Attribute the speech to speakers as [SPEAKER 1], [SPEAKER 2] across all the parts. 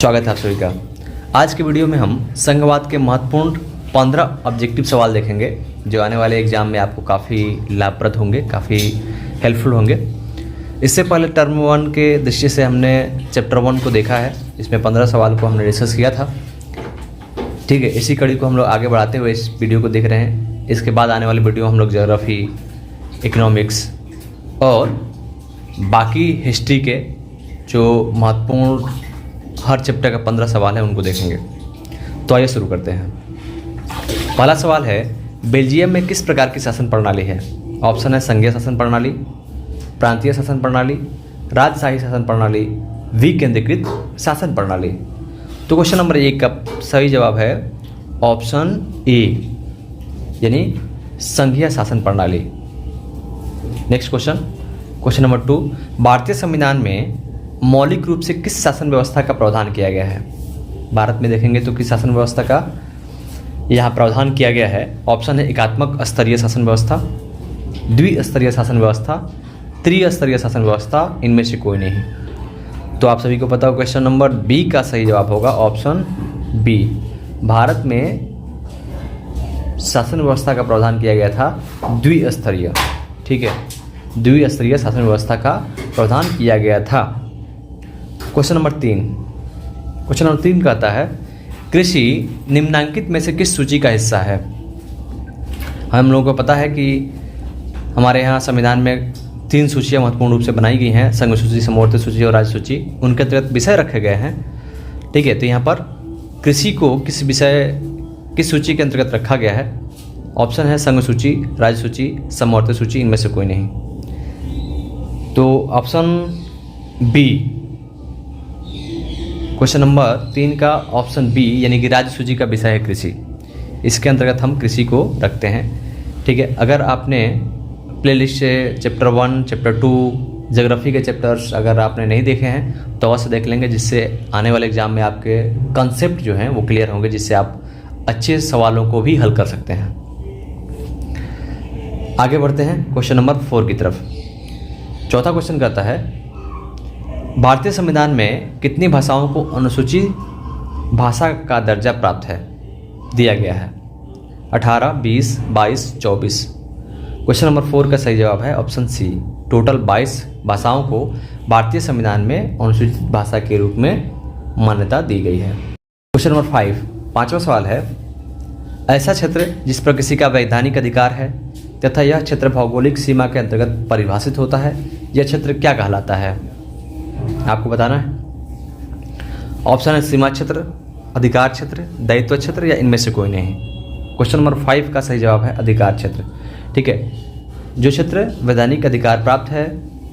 [SPEAKER 1] स्वागत है आप सभी का। आज के वीडियो में हम संघवाद के महत्वपूर्ण 15 ऑब्जेक्टिव सवाल देखेंगे जो आने वाले एग्जाम में आपको काफ़ी लाभप्रद होंगे, काफ़ी हेल्पफुल होंगे। इससे पहले टर्म 1 के दृष्टि से हमने चैप्टर 1 को देखा है, इसमें 15 सवाल को हमने डिस्कस किया था। ठीक है, इसी कड़ी को हम लोग आगे बढ़ाते हुए इस वीडियो को देख रहे हैं। इसके बाद आने वाली वीडियो हम लोग ज्योग्राफी, इकोनॉमिक्स और बाकी हिस्ट्री के जो महत्वपूर्ण हर चैप्टर का 15 सवाल है उनको देखेंगे। तो आइए शुरू करते हैं। पहला सवाल है, बेल्जियम में किस प्रकार की शासन प्रणाली है? ऑप्शन है संघीय शासन प्रणाली, प्रांतीय शासन प्रणाली, राजशाही शासन प्रणाली, विकेंद्रीकृत शासन प्रणाली। तो क्वेश्चन नंबर 1 का सही जवाब है ऑप्शन ए, यानी संघीय शासन प्रणाली। नेक्स्ट क्वेश्चन नंबर 2, भारतीय संविधान में मौलिक रूप से किस शासन व्यवस्था का प्रावधान किया गया है? भारत में देखेंगे तो किस शासन व्यवस्था का यहाँ प्रावधान किया गया है? ऑप्शन है एकात्मक स्तरीय शासन व्यवस्था, द्विस्तरीय शासन व्यवस्था, त्रिस्तरीय शासन व्यवस्था, इनमें से कोई नहीं। तो आप सभी को पता हो क्वेश्चन नंबर बी का सही जवाब होगा ऑप्शन बी। भारत में शासन व्यवस्था का प्रावधान किया गया था द्विस्तरीय। ठीक है, द्विस्तरीय शासन व्यवस्था का प्रावधान किया गया था। क्वेश्चन नंबर 3 कहता है, कृषि निम्नांकित में से किस सूची का हिस्सा है? हम लोगों को पता है कि हमारे यहाँ संविधान में 3 सूचियाँ महत्वपूर्ण रूप से बनाई गई हैं, संघ सूची, समवर्ती सूची और राज्य सूची। उनके अंतर्गत विषय रखे गए हैं। ठीक है, तो यहाँ पर कृषि को किस सूची के अंतर्गत रखा गया है? ऑप्शन है संघ सूची, राज्य सूची, समवर्ती सूची, इनमें से कोई नहीं। तो ऑप्शन बी, क्वेश्चन नंबर 3 का ऑप्शन बी यानी कि राज्य सूची का विषय है कृषि। इसके अंतर्गत हम कृषि को रखते हैं। ठीक है, अगर आपने प्लेलिस्ट से चैप्टर 1, चैप्टर 2, ज्योग्राफी के चैप्टर्स अगर आपने नहीं देखे हैं तो अवश्य देख लेंगे, जिससे आने वाले एग्जाम में आपके कंसेप्ट जो हैं वो क्लियर होंगे, जिससे आप अच्छे सवालों को भी हल कर सकते हैं। आगे बढ़ते हैं क्वेश्चन नंबर 4 की तरफ। चौथा क्वेश्चन कहता है, भारतीय संविधान में कितनी भाषाओं को अनुसूचित भाषा का दर्जा प्राप्त है दिया गया है? 18, 20, 22, 24। क्वेश्चन नंबर 4 का सही जवाब है ऑप्शन सी, टोटल 22 भाषाओं को भारतीय संविधान में अनुसूचित भाषा के रूप में मान्यता दी गई है। क्वेश्चन नंबर 5, पांचवा सवाल है, ऐसा क्षेत्र जिस पर किसी का वैधानिक अधिकार है तथा यह क्षेत्र भौगोलिक सीमा के अंतर्गत परिभाषित होता है, यह क्षेत्र क्या कहलाता है? आपको बताना है। ऑप्शन है सीमा क्षेत्र, अधिकार क्षेत्र, दायित्व क्षेत्र या इनमें से कोई नहीं। क्वेश्चन नंबर 5 का सही जवाब है अधिकार क्षेत्र। ठीक है, जो क्षेत्र वैधानिक अधिकार प्राप्त है,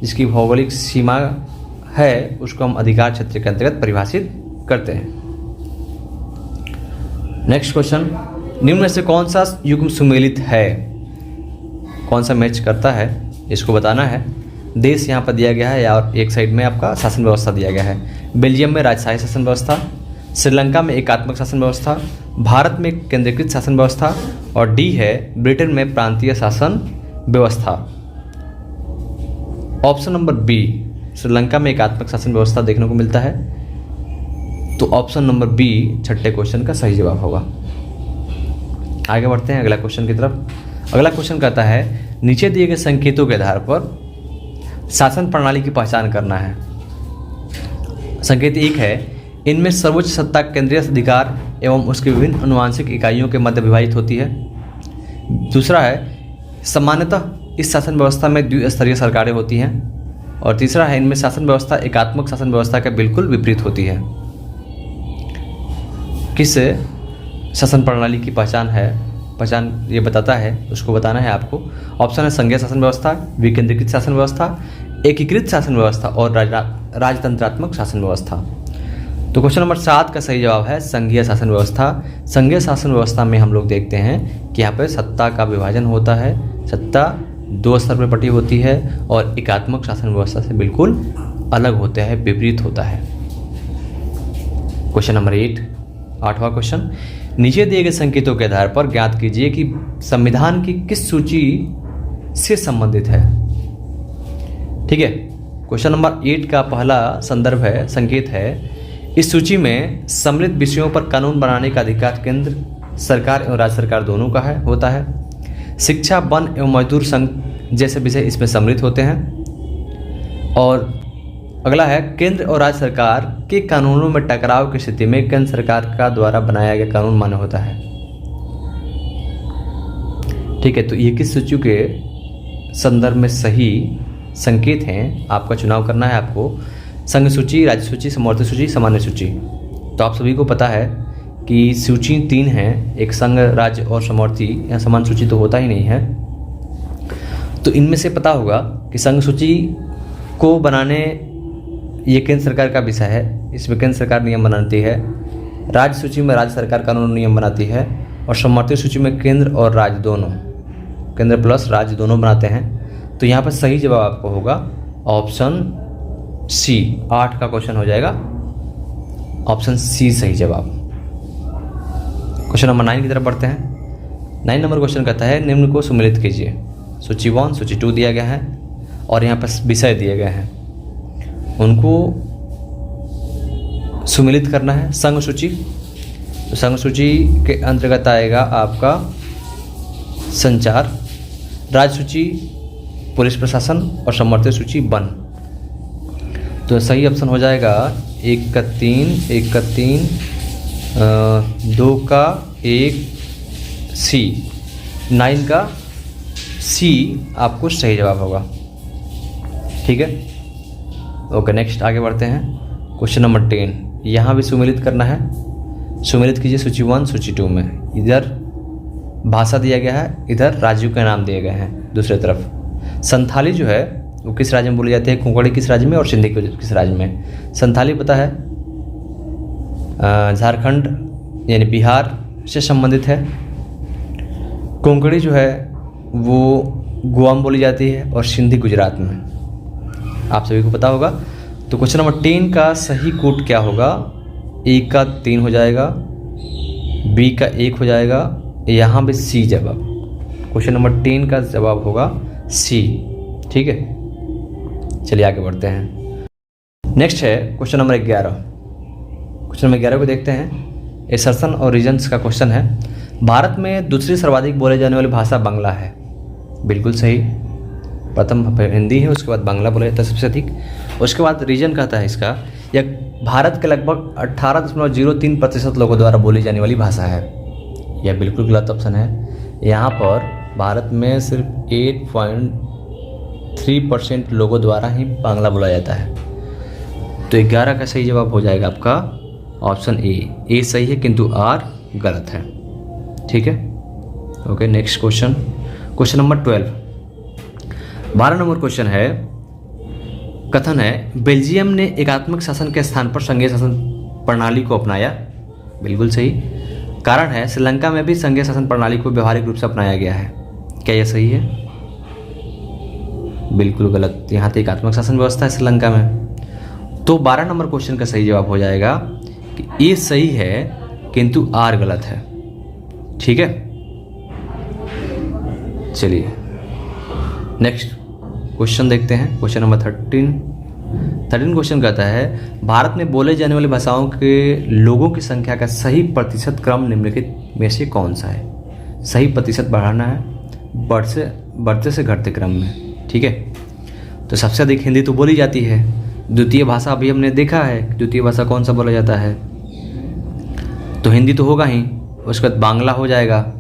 [SPEAKER 1] जिसकी भौगोलिक सीमा है, उसको हम अधिकार क्षेत्र के अंतर्गत परिभाषित करते हैं। नेक्स्ट क्वेश्चन, निम्न में से कौन सा युग्म सुमेलित है? कौन सा मैच करता है, इसको बताना है। देश यहाँ पर दिया गया है और एक साइड में आपका शासन व्यवस्था दिया गया है। बेल्जियम में राजशाही शासन व्यवस्था, श्रीलंका में एकात्मक शासन व्यवस्था, भारत में केंद्रीकृत शासन व्यवस्था और डी है ब्रिटेन में प्रांतीय शासन व्यवस्था। ऑप्शन नंबर बी, श्रीलंका में एकात्मक शासन व्यवस्था देखने को मिलता है। तो ऑप्शन नंबर बी छठे क्वेश्चन का सही जवाब होगा। आगे बढ़ते हैं अगला क्वेश्चन की तरफ। अगला क्वेश्चन कहता है, नीचे दिए गए संकेतों के आधार पर शासन प्रणाली की पहचान करना है। संकेत 1 है, इनमें सर्वोच्च सत्ता केंद्रीय अधिकार एवं उसकी विभिन्न अनुवांशिक इकाइयों के मध्य विभाजित होती है। दूसरा है, सामान्यतः इस शासन व्यवस्था में द्विस्तरीय सरकारें होती हैं। और तीसरा है, इनमें शासन व्यवस्था एकात्मक शासन व्यवस्था के बिल्कुल विपरीत होती है। किस शासन प्रणाली की पहचान ये बताता है, उसको बताना है आपको। ऑप्शन है संघीय शासन व्यवस्था, विकेंद्रीकृत शासन व्यवस्था, एकीकृत शासन व्यवस्था और राजतंत्रात्मक शासन व्यवस्था। तो क्वेश्चन नंबर 7 का सही जवाब है संघीय शासन व्यवस्था। संघीय शासन व्यवस्था में हम लोग देखते हैं कि यहाँ पर सत्ता का विभाजन होता है, सत्ता 2 स्तर पर बटी होती है और एकात्मक शासन व्यवस्था से बिल्कुल अलग होता है, विपरीत होता है। क्वेश्चन नंबर 8, 8वां क्वेश्चन, नीचे दिए गए संकेतों के आधार पर ज्ञात कीजिए कि संविधान की किस सूची से संबंधित है। ठीक है, क्वेश्चन नंबर 8 का पहला संदर्भ है, संकेत है, इस सूची में सम्मिलित विषयों पर कानून बनाने का अधिकार केंद्र सरकार एवं राज्य सरकार दोनों का होता है। शिक्षा, वन एवं मजदूर संघ जैसे विषय इसमें सम्मिलित होते हैं। और अगला है, केंद्र और राज्य सरकार के कानूनों में टकराव की स्थिति में केंद्र सरकार का द्वारा बनाया गया कानून मान्य होता है। ठीक है, तो ये किस सूची के संदर्भ में सही संकेत हैं, आपका चुनाव करना है आपको। संघ सूची, राज्य सूची, समवर्ती सूची, सामान्य सूची। तो आप सभी को पता है कि सूची 3 हैं, एक संघ, राज्य और समवर्ती। यहाँ सामान्य सूची तो होता ही नहीं है। तो इनमें से पता होगा कि संघ सूची को बनाने ये केंद्र सरकार का विषय है, इसमें केंद्र सरकार नियम बनाती है। राज्य सूची में राज्य सरकार कानून नियम बनाती है। और समवर्ती सूची में केंद्र और राज्य दोनों, केंद्र प्लस राज्य दोनों बनाते हैं। तो यहाँ पर सही जवाब आपको होगा ऑप्शन सी। 8 का क्वेश्चन हो जाएगा ऑप्शन सी सही जवाब। क्वेश्चन नंबर 9 की तरफ बढ़ते हैं। 9 नंबर क्वेश्चन कहता है, निम्न को सुमेलित कीजिए। सूची 1, सूची 2 दिया गया है और यहाँ पर विषय दिए गए हैं, उनको सुमेलित करना है। संघ सूची, तो संघ सूची के अंतर्गत आएगा आपका संचार, राज्य सूची पुलिस प्रशासन और समवर्ती सूची वन। तो सही ऑप्शन हो जाएगा 1 का 3, 1 का 3, 2 का 1, सी। 9 का सी आपको सही जवाब होगा। ठीक है, ओके, नेक्स्ट आगे बढ़ते हैं। क्वेश्चन नंबर 10, यहाँ भी सुमेलित करना है। सुमेलित कीजिए सूची 1, सूची 2 में। इधर भाषा दिया गया है, इधर राज्यों के नाम दिए गए हैं दूसरी तरफ। संथाली जो है वो किस राज्य में बोली जाती है, कोंकणी किस राज्य में और सिंधी किस राज्य में। संथाली पता है झारखंड यानी बिहार से संबंधित है। कोंकणी जो है वो गोवा में बोली जाती है और सिंधी गुजरात में, आप सभी को पता होगा। तो क्वेश्चन नंबर 10 का सही कोड क्या होगा। ए का 3 हो जाएगा, बी का 1 हो जाएगा, यहाँ पे सी जवाब। क्वेश्चन नंबर 10 का जवाब होगा सी। ठीक है, चलिए आगे बढ़ते हैं। नेक्स्ट है क्वेश्चन नंबर 11। क्वेश्चन नंबर 11 को देखते हैं। एसर्शन और रीजन्स का क्वेश्चन है। भारत में दूसरी सर्वाधिक बोले जाने वाली भाषा बांग्ला है। बिल्कुल सही। प्रथम हिंदी है, उसके बाद बांग्ला बोला जाता है सबसे अधिक। उसके बाद रीजन कहता है इसका, यह भारत के लगभग 18.03% लोगों द्वारा बोली जाने वाली भाषा है। यह बिल्कुल गलत ऑप्शन है। यहाँ पर भारत में सिर्फ 8.3% लोगों द्वारा ही बांग्ला बोला जाता है। तो 11 का सही जवाब हो जाएगा आपका ऑप्शन ए। ए सही है किंतु आर गलत है। ठीक है, okay, next question. Question number 12, 12 number question है। कथन है, बेल्जियम ने एकात्मक शासन के स्थान पर संघीय शासन प्रणाली को अपनाया। बिल्कुल सही। कारण है, श्रीलंका में भी संघीय शासन प्रणाली को व्यवहारिक रूप से अपनाया गया है। क्या यह सही है? बिल्कुल गलत। यहाँ तो एकात्मक शासन व्यवस्था है श्रीलंका में। तो 12 नंबर क्वेश्चन का सही जवाब हो जाएगा कि ए सही है किंतु आर गलत है। ठीक है, चलिए नेक्स्ट क्वेश्चन देखते हैं। क्वेश्चन नंबर 13 क्वेश्चन कहता है, भारत में बोले जाने वाली भाषाओं के लोगों की संख्या का सही प्रतिशत क्रम निम्नलिखित में से कौन सा है। सही प्रतिशत बढ़ाना है बढ़ते से घटते क्रम में। ठीक है, तो सबसे अधिक हिंदी तो बोली जाती है। द्वितीय भाषा अभी हमने देखा है, द्वितीय भाषा कौन सा बोला जाता है, तो हिंदी तो होगा ही। उसके बाद बांग्ला हो जाएगा,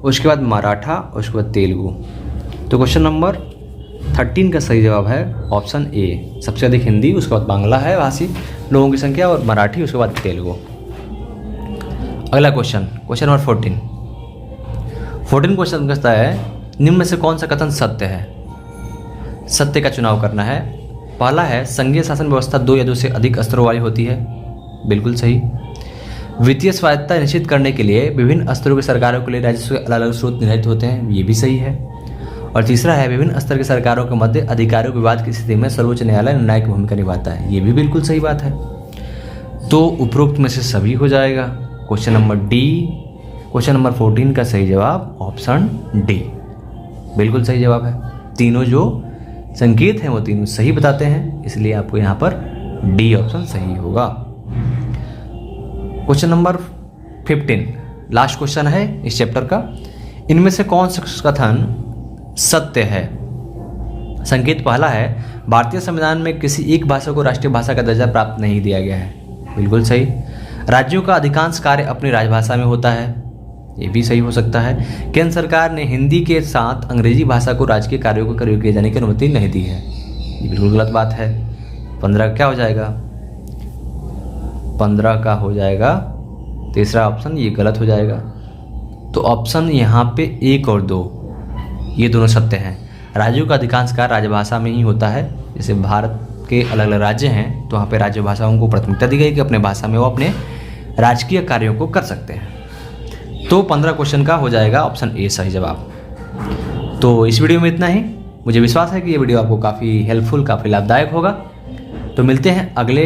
[SPEAKER 1] उसके बाद मराठा, उसके बाद तेलुगु। तो क्वेश्चन नंबर 13 का सही जवाब है ऑप्शन ए। सबसे अधिक हिंदी, उसके बाद बांग्ला है भाषी लोगों की संख्या, और मराठी, उसके बाद तेलुगु। अगला क्वेश्चन, क्वेश्चन नंबर 14 क्वेश्चन कहता है, निम्न में से कौन सा कथन सत्य है। सत्य का चुनाव करना है। पहला है, संघीय शासन व्यवस्था 2 या 2 से अधिक स्तरों वाली होती है। बिल्कुल सही। वित्तीय स्वायत्तता निश्चित करने के लिए विभिन्न स्तरों की सरकारों के लिए राजस्व के अलग अलग स्रोत निर्धारित होते हैं। ये भी सही है। और तीसरा है, विभिन्न स्तर की सरकारों के मध्य अधिकारियों विवाद की स्थिति में सर्वोच्च न्यायालय निर्णायक भूमिका निभाता है। ये भी बिल्कुल सही बात है। तो उपरोक्त में से सभी हो जाएगा। Question number D, question number 14 का सही जवाब ऑप्शन डी बिल्कुल सही जवाब है। तीनों जो संकेत हैं वो तीनों सही बताते हैं, इसलिए आपको यहाँ पर डी ऑप्शन सही होगा। क्वेश्चन नंबर 15 लास्ट क्वेश्चन है इस चैप्टर का। इनमें से कौन सा कथन सत्य है? संकेत पहला है, भारतीय संविधान में किसी एक भाषा को राष्ट्रीय भाषा का दर्जा प्राप्त नहीं दिया गया है। बिल्कुल सही। राज्यों का अधिकांश कार्य अपनी राजभाषा में होता है। ये भी सही हो सकता है। केंद्र सरकार ने हिंदी के साथ अंग्रेजी भाषा को राजकीय कार्यों को प्रयोग किए जाने की अनुमति नहीं दी है। ये बिल्कुल गलत बात है। 15 क्या हो जाएगा? 15 का हो जाएगा तीसरा ऑप्शन, ये गलत हो जाएगा। तो ऑप्शन यहाँ पे 1 और 2 ये दोनों सत्य हैं। राज्यों का अधिकांश कार्य राजभाषा में ही होता है। जैसे भारत के अलग अलग राज्य हैं तो वहाँ पे राज्य भाषाओं को प्राथमिकता दी गई कि अपने भाषा में वो अपने राजकीय कार्यों को कर सकते हैं। तो 15 क्वेश्चन का हो जाएगा ऑप्शन ए सही जवाब। तो इस वीडियो में इतना ही। मुझे विश्वास है कि ये वीडियो आपको काफ़ी हेल्पफुल, काफ़ी लाभदायक होगा। तो मिलते हैं अगले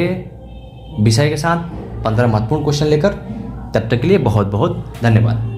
[SPEAKER 1] विषय के साथ 15 महत्वपूर्ण क्वेश्चन लेकर। तब तक के लिए बहुत बहुत धन्यवाद।